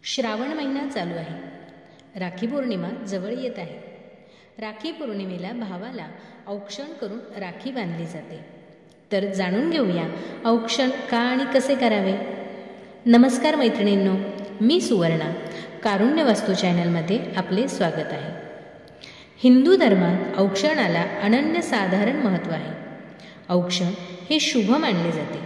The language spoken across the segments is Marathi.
श्रावण महिना चालू आहे. राखी पौर्णिमा जवळ येत आहे. राखी पौर्णिमेला भावाला औक्षण करून राखी बांधली जाते. तर जाणून घेऊया औक्षण का आणि कसे करावे. नमस्कार मैत्रिणींनो, मी सुवर्णा. कारुण्य वास्तू चॅनलमध्ये आपले स्वागत आहे. हिंदू धर्मात औक्षणाला अनन्यसाधारण महत्त्व आहे. औक्षण हे शुभ मानले जाते.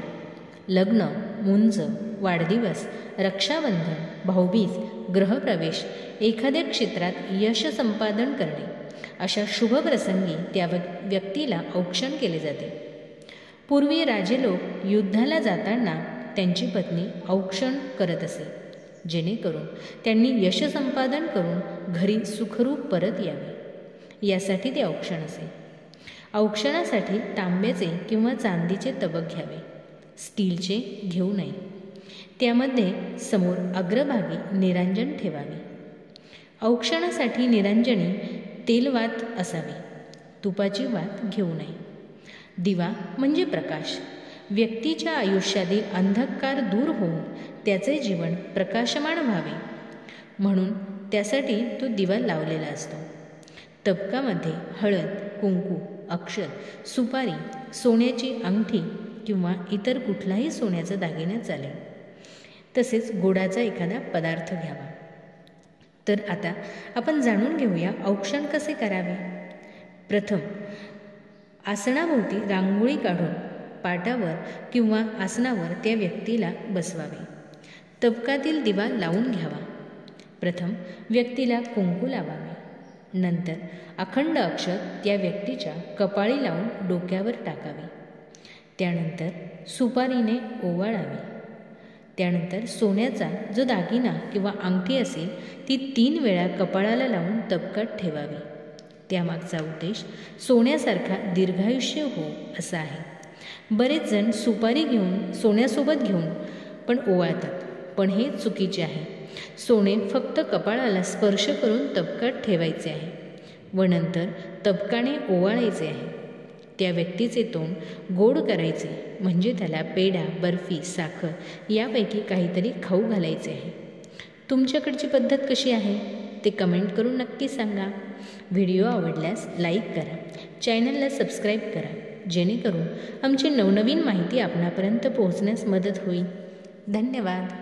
लग्न, मुंज, वाढदिवस, रक्षाबंधन, भाऊबीज, ग्रहप्रवेश, एखाद्या क्षेत्रात यश संपादन करणे अशा शुभ प्रसंगी त्या व्यक्तीला औक्षण केले जाते. पूर्वी राजे लोक युद्धाला जाताना त्यांची पत्नी औक्षण करत असे, जेणेकरून त्यांनी यश संपादन करून घरी सुखरूप परत यावे, यासाठी ते औक्षण असे. औक्षणासाठी तांब्याचे किंवा चांदीचे तबक घ्यावे, स्टीलचे घेऊ नये. त्यामध्ये समोर अग्रभागी निरांजन ठेवावे. औक्षणासाठी निरांजनी तेलवात असावी, तुपाची वात घेऊ नये. दिवा म्हणजे प्रकाश. व्यक्तीच्या आयुष्यातील अंधकार दूर होऊन त्याचे जीवन प्रकाशमान व्हावे म्हणून त्यासाठी तो दिवा लावलेला असतो. तबकामध्ये हळद, कुंकू, अक्षत, सुपारी, सोन्याची अंगठी किंवा इतर कुठलाही सोन्याचा दागिना चालेल. तसेच गोडाचा एखादा पदार्थ घ्यावा. तर आता आपण जाणून घेऊया औक्षण कसे करावे. प्रथम आसनाभोवती रांगोळी काढून पाटावर किंवा आसनावर त्या व्यक्तीला बसवावे. तबकातील दिवा लावून घ्यावा. प्रथम व्यक्तीला कुंकू लावावे. नंतर अखंड अक्षत त्या व्यक्तीच्या कपाळी लावून डोक्यावर टाकावे. त्यानंतर सुपारीने ओवाळावे. त्यानंतर सोन्याचा जो दागिना किंवा अंगठी असेल ती 3 वेळा कपाळाला लावून तबकात ठेवावी. त्यामागचा उद्देश सोन्यासारखा दीर्घायुष्य हो असा आहे. बरेच जण सुपारी घेऊन सोन्यासोबत घेऊन पण ओवाळतात, पण हे चुकीचे आहे. सोने फक्त कपाळाला स्पर्श करून तबकात ठेवायचे आहे व नंतर तबकाने ओवाळायचे आहे. त्या व्यक्तीचे तोंड गोड करायचे, म्हणजे त्याला पेढा, बर्फी, साखर यापैकी काहीतरी खाऊ घालायचे आहे. तुमच्याकडची पद्धत कशी आहे ते कमेंट करून नक्की सांगा. व्हिडिओ आवडल्यास लाईक करा, चॅनलला सबस्क्राईब करा, जेणेकरून आमची नवनवीन माहिती आपणापर्यंत पोहोचण्यास मदत होईल. धन्यवाद.